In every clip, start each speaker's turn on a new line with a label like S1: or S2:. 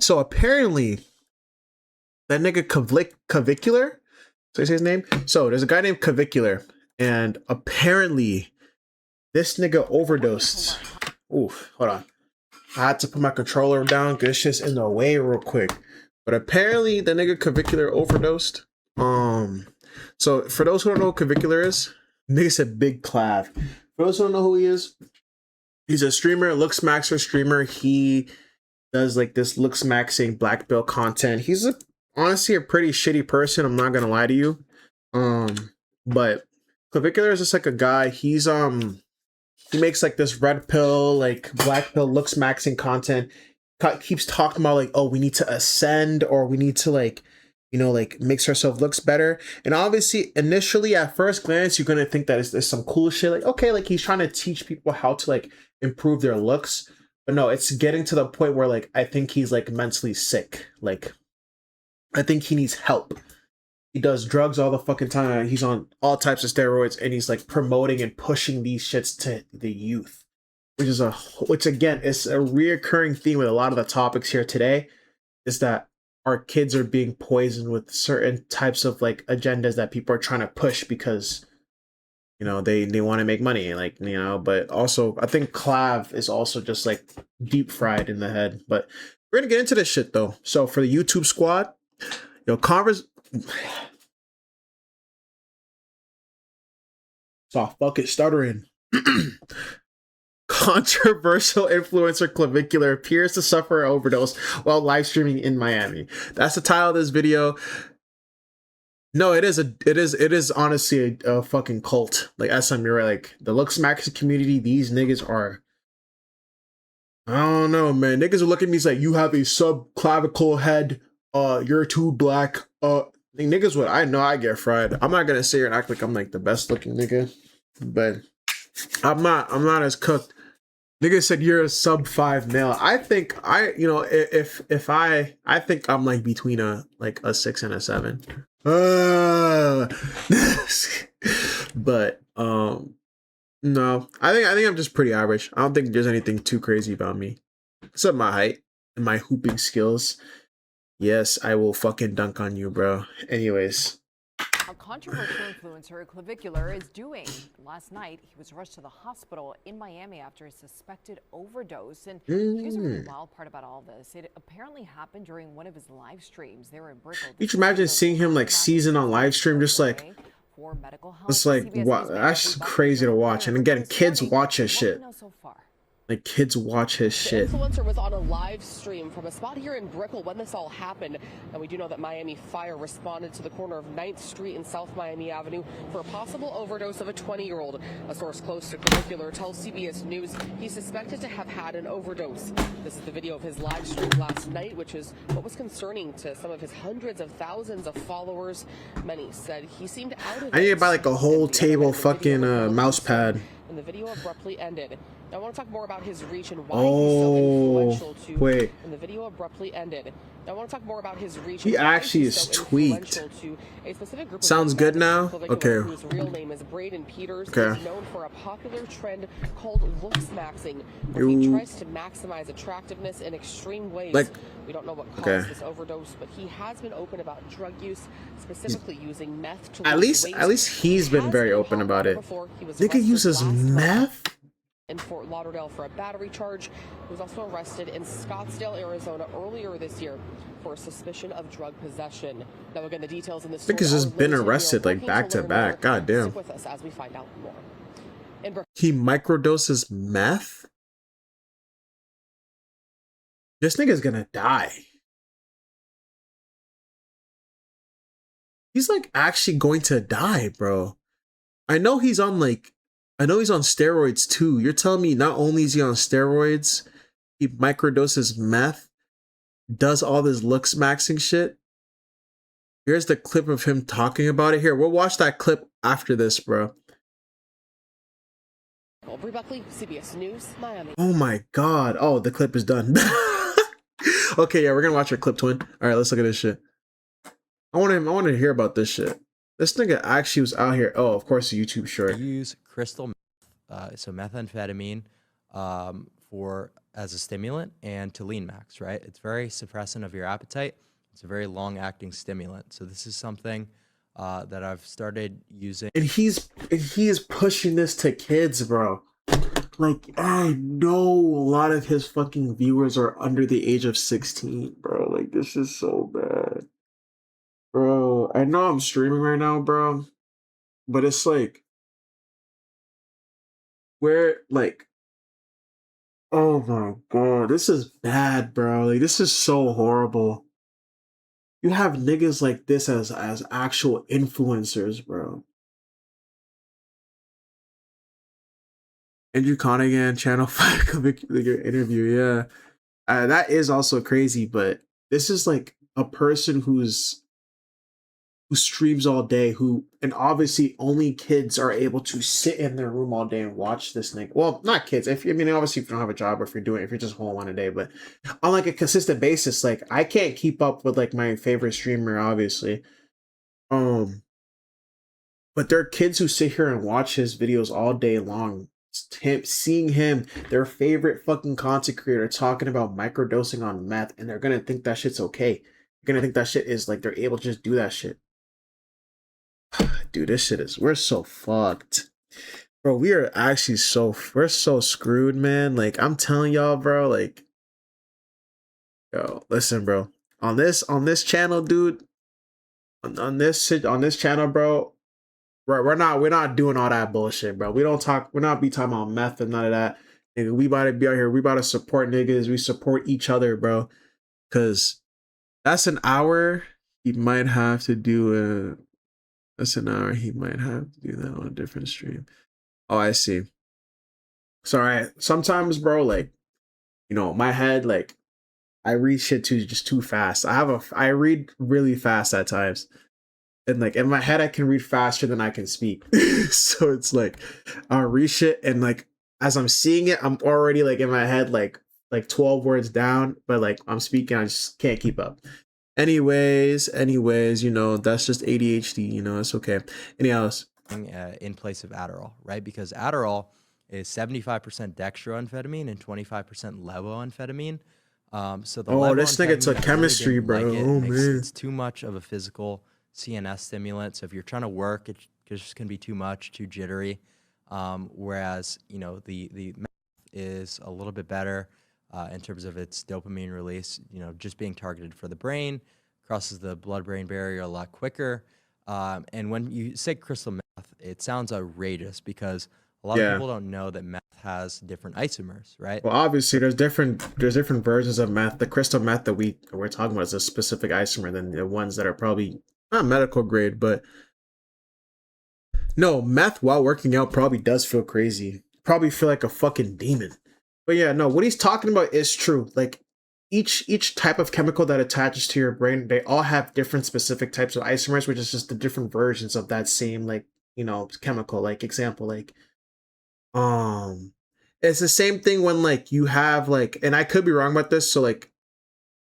S1: So apparently, that nigga Clavicular, so you say his name? So there's a guy named Clavicular, and apparently this nigga overdosed. Oof, hold on. I had to put my controller down because it's just in the way real quick. But apparently the nigga Clavicular overdosed. So for those who don't know what Clavicular is, nigga said Big Clav. For those who don't know who he is, he's a streamer, looks maxer streamer. He does like this looks maxing black belt content. He's honestly a pretty shitty person. I'm not gonna lie to you. But Clavicular is just like a guy. He makes like this red pill, like black pill looks maxing content. Keeps talking about like, oh, we need to ascend, or we need to like, you know, like makes ourselves looks better. And obviously, initially at first glance, you're gonna think that it's some cool shit. Like, okay, like he's trying to teach people how to like improve their looks. But no, it's getting to the point where like I think he's like mentally sick. Like, I think he needs help. He does drugs all the fucking time. He's on all types of steroids, and he's like promoting and pushing these shits to the youth, which again is a reoccurring theme with a lot of the topics here today, is that our kids are being poisoned with certain types of like agendas that people are trying to push because, you know, they want to make money, like, you know. But also I think Clav is also just like deep fried in the head. But we're gonna get into this shit though. So for the YouTube squad, fuck it, stuttering. Controversial influencer Clavicular appears to suffer an overdose while live streaming in Miami. That's the title of this video. No, it is honestly a fucking cult. Like, SM, you're right. Like, the looks max community, these niggas are, I don't know, man. Niggas are looking at me like, you have a subclavicle head. You're too black. Niggas, what I know, I get fried. I'm not gonna sit here and act like I'm like the best looking nigga, but I'm not as cooked. Nigga said you're a sub 5 male. I think if I think I'm like between a 6 and a 7. But no, I think I'm just pretty average. I don't think there's anything too crazy about me, except my height and my hooping skills. Yes, I will fucking dunk on you, bro. Anyways.
S2: A controversial influencer Clavicular is doing. Last night, he was rushed to the hospital in Miami after a suspected overdose. And here's the really wild part about all this. It apparently happened during one of his live streams. They were in Brickell.
S1: You can imagine seeing him like seasoned on live stream, just like, it's like, wow, that's crazy to watch. And again, kids watch his shit. Like, kids watch his shit.
S3: The influencer was on a live stream from a spot here in Brickell when this all happened. And we do know that Miami Fire responded to the corner of 9th Street and South Miami Avenue for a possible overdose of a 20-year-old. A source close to Clavicular tells CBS News he's suspected to have had an overdose. This is the video of his live stream last night, which is what was concerning to some of his hundreds of thousands of followers. Many said he seemed out of it.
S1: I need to buy like a whole table fucking mouse pad.
S3: And the video abruptly ended. I want to talk more about his reach and why he's so influential to.
S1: Wait.
S3: And the video abruptly ended. I want to talk more about his reach.
S1: He actually is so tweaked.
S3: A specific group
S1: sounds good now. Okay.
S3: Whose real name is Braden Peters.
S1: Okay.
S3: Is known for a popular trend called looks maxing, where he tries to maximize attractiveness in extreme ways.
S1: Like,
S3: we don't know what caused this overdose, but he has been open about drug use, specifically using meth to lose weight.
S1: At least he's been very open about it. Nigga uses meth?
S3: In Fort Lauderdale for a battery charge. He was also arrested in Scottsdale, Arizona earlier this year for suspicion of drug possession. Now again, the details in this story.
S1: Nigga's just been arrested like back to back. God damn.
S3: Stick with us as we find out more.
S1: He microdoses meth? This nigga's gonna die. He's like actually going to die, bro. I know he's on steroids too. You're telling me not only is he on steroids, he microdoses meth, does all this looks maxing shit. Here's the clip of him talking about it. Here, we'll watch that clip after this, bro.
S3: Aubrey Buckley, CBS News, Miami.
S1: Oh my god. Oh, the clip is done. Okay, yeah, we're gonna watch our clip, twin. All right, let's look at this shit. I want to hear about this shit. This nigga actually was out here. Oh, of course, the YouTube short.
S4: Use crystal meth, so methamphetamine, for as a stimulant and to lean max, right? It's very suppressant of your appetite. It's a very long-acting stimulant. So this is something that I've started using.
S1: And he is pushing this to kids, bro. Like, I know a lot of his fucking viewers are under the age of 16, bro. Like, this is so bad. Bro, I know I'm streaming right now, bro. But it's like, where, like, oh my god, this is bad, bro. Like, this is so horrible. You have niggas like this as actual influencers, bro. Andrew Connigan, Channel 5 Clavicular interview, yeah. That is also crazy, but this is like a person who streams all day, and obviously only kids are able to sit in their room all day and watch this thing. Well, not kids. Obviously if you don't have a job or if you're just home on a day, but on like a consistent basis, like I can't keep up with like my favorite streamer, obviously. But there are kids who sit here and watch his videos all day long. Seeing him, their favorite fucking content creator, talking about microdosing on meth, and they're gonna think that shit's okay. They're gonna think that shit is like they're able to just do that shit. Dude, we're so fucked. Bro, we're so screwed, man. Like, I'm telling y'all, bro, like, yo, listen, bro. On this channel, dude, on this channel, bro, we're not doing all that bullshit, bro. We're not be talking about meth and none of that. Nigga, we about to be out here. We about to support niggas. We support each other, bro. Cause that's an hour he might have to do he might have to do that on a different stream. Oh, I see. Sorry. Sometimes, bro, like, my head, like, I read shit too fast. I read really fast at times. And like in my head, I can read faster than I can speak. So it's like I'll read shit, and like as I'm seeing it, I'm already like in my head like 12 words down, but like I'm speaking, I just can't keep up. Anyways, that's just ADHD. It's okay. Anything else?
S4: In place of Adderall, right? Because Adderall is 75% dextroamphetamine and 25% levoamphetamine. So the
S1: this nigga took chemistry, bro. Oh man,
S4: it's too much of a physical CNS stimulant. So if you're trying to work, it just can be too much, too jittery. Whereas, the meth is a little bit better in terms of its dopamine release, just being targeted for the brain, crosses the blood-brain barrier a lot quicker. And when you say crystal meth, it sounds outrageous because a lot of people don't know that meth has different isomers, right?
S1: Well, obviously there's different versions of meth. The crystal meth that we're talking about is a specific isomer than the ones that are probably not medical grade, but no, meth while working out probably does feel crazy. Probably feel like a fucking demon. But yeah, no, what he's talking about is true. Like each type of chemical that attaches to your brain, they all have different specific types of isomers, which is just the different versions of that same chemical. Like example, like it's the same thing when like you have like, and I could be wrong about this, so like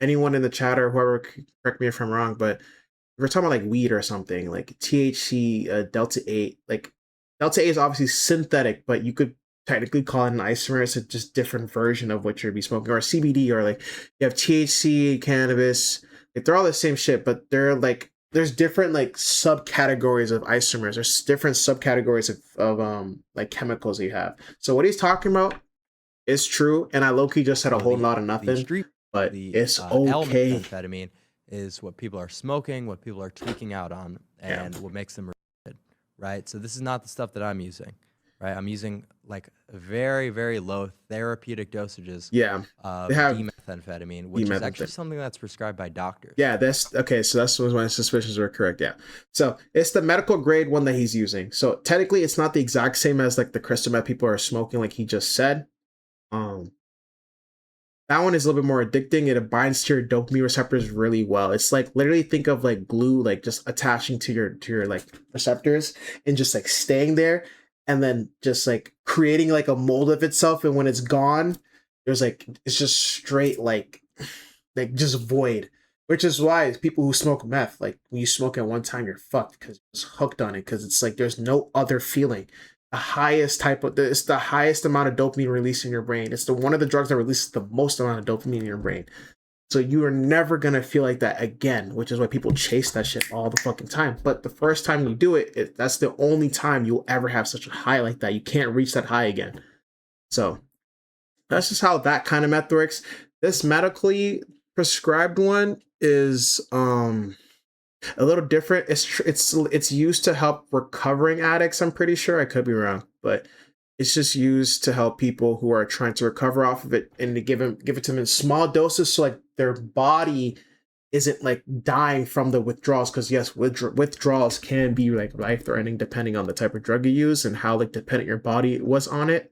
S1: anyone in the chat or whoever correct me if I'm wrong, but if we're talking about like weed or something, like THC, Delta 8, like Delta 8 is obviously synthetic, but you could technically call it an isomer. It's a just different version of what you'd be smoking, or CBD, or like you have THC, cannabis. Like they're all the same shit, but they're like there's different like subcategories of isomers. There's different subcategories of like chemicals that you have. So what he's talking about is true, and I low-key just said a whole lot of nothing, but it's okay.
S4: Amphetamine is what people are smoking, what people are tweaking out on, and what makes them related, right? So this is not the stuff that I'm using, right? I'm using like very, very low therapeutic dosages of methamphetamine, which is actually something that's prescribed by doctors.
S1: Yeah, that's okay. So that's what my suspicions were correct. Yeah. So it's the medical grade one that he's using. So technically it's not the exact same as like the crystal meth people are smoking, like he just said. That one is a little bit more addicting. It binds to your dopamine receptors really well. It's like literally think of like glue, like just attaching to your like receptors and just like staying there, and then just like creating like a mold of itself. And when it's gone, there's like it's just straight like just void. Which is why people who smoke meth, like when you smoke at one time, you're fucked because it's hooked on it. Because it's like there's no other feeling. the highest type of, it's the highest amount of dopamine released in your brain. It's the one of the drugs that releases the most amount of dopamine in your brain. So you are never gonna feel like that again, which is why people chase that shit all the fucking time. But the first time you do it, that's the only time you'll ever have such a high like that. You can't reach that high again. So that's just how that kind of meth works. This medically prescribed one is a little different. It's used to help recovering addicts. I'm pretty sure. I could be wrong, but it's just used to help people who are trying to recover off of it, and to give it to them in small doses, so like their body isn't like dying from the withdrawals. Because yes, withdrawals can be like life threatening depending on the type of drug you use and how like dependent your body was on it.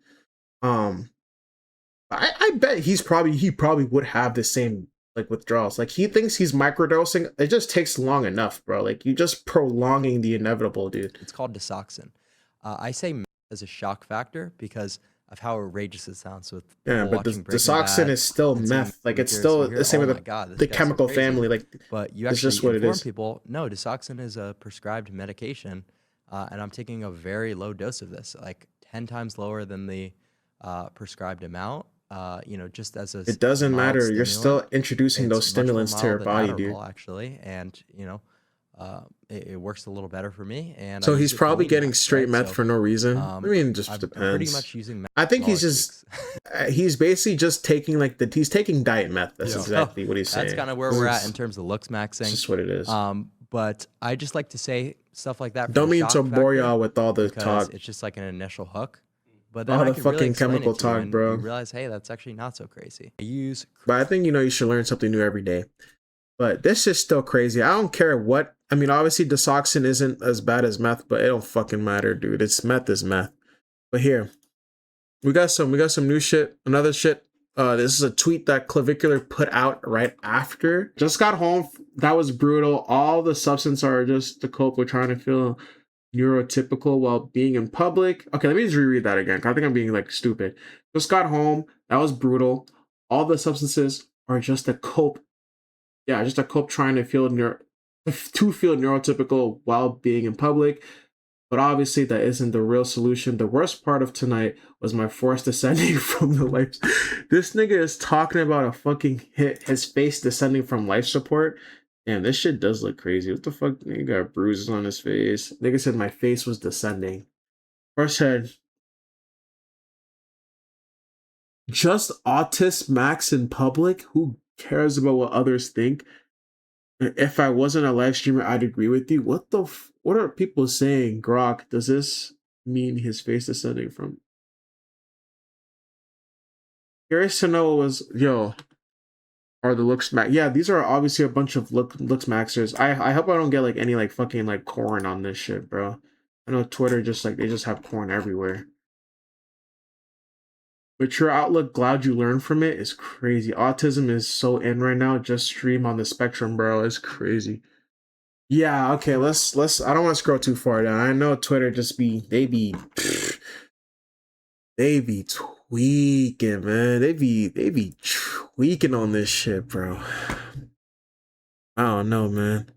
S1: I bet he probably would have the same like withdrawals. Like he thinks he's microdosing. It just takes long enough, bro. Like you just prolonging the inevitable, dude.
S4: It's called disoxin. I say meth as a shock factor because of how outrageous it sounds with
S1: Yeah,
S4: people
S1: but the
S4: watching Breaking
S1: disoxin
S4: Bad
S1: is still
S4: and seeing
S1: meth. Like it's
S4: leakers,
S1: still
S4: you hear,
S1: the same
S4: "Oh
S1: with
S4: my God, this
S1: the
S4: guy's so
S1: chemical
S4: crazy."
S1: family. Like
S4: But you
S1: it's
S4: actually
S1: just what it
S4: inform
S1: is.
S4: people, no, disoxin is a prescribed medication, and I'm taking a very low dose of this, like 10 times lower than the prescribed amount. Just as
S1: It doesn't
S4: mild
S1: matter. You're still
S4: stimulant.
S1: introducing those
S4: It's much more
S1: stimulants to your
S4: mild than
S1: body, dude.
S4: Adderall, actually, and it works a little better for me, and I
S1: So he's
S4: use it for
S1: probably
S4: weed
S1: getting
S4: meth,
S1: straight
S4: right?
S1: meth
S4: So
S1: for no reason. I mean, it just
S4: I'm pretty
S1: depends.
S4: much using meth
S1: I think
S4: for all
S1: he's
S4: it
S1: just
S4: takes.
S1: he's basically just taking like he's taking diet meth. That's
S4: Yeah.
S1: exactly what he's saying.
S4: That's kind of where
S1: This
S4: we're
S1: is-
S4: at in terms of looks
S1: It's
S4: maxing.
S1: just what it is.
S4: But I just like to say stuff like that. For
S1: Don't
S4: the
S1: mean to
S4: shock
S1: bore
S4: factor,
S1: y'all with all the
S4: because
S1: talk.
S4: it's just like an initial hook. But then
S1: All
S4: I
S1: the
S4: could really
S1: fucking
S4: explain
S1: chemical
S4: it to you,
S1: talk,
S4: and
S1: bro.
S4: you realize, hey, that's actually not so crazy. I use
S1: But I think you should learn something new every day. But this is still crazy. I don't care what. I mean, obviously, disoxin isn't as bad as meth, but it don't fucking matter, dude. It's meth is meth. But here, we got some new shit. Another shit. This is a tweet that Clavicular put out right after. Just got home. That was brutal. All the substance are just to cope with trying to feel neurotypical while being in public. Okay, let me just reread that again. I think I'm being like stupid. Just got home. That was brutal. All the substances are just to cope. Yeah, just a cope trying to feel neurotypical while being in public. But obviously that isn't the real solution. The worst part of tonight was my force descending from the life. This nigga is talking about a fucking his face descending from life support. Damn, this shit does look crazy. What the fuck? He got bruises on his face. Nigga said my face was descending. First head. Just autist max in public? Who cares about what others think? If I wasn't a live streamer, I'd agree with you. What are people saying? Grok, does this mean his face descending from? Curious to know what was, are the looks max? Yeah, these are obviously a bunch of looks maxers. I hope I don't get like any like fucking like corn on this shit, bro. I know Twitter just like they just have corn everywhere. Mature outlook, glad you learned from it, is crazy. Autism is so in right now. Just stream on the spectrum, bro. It's crazy. Yeah, okay, let's I don't want to scroll too far down. I know Twitter just they be tweaking, man. They be tweaking on this shit, bro. I don't know, man.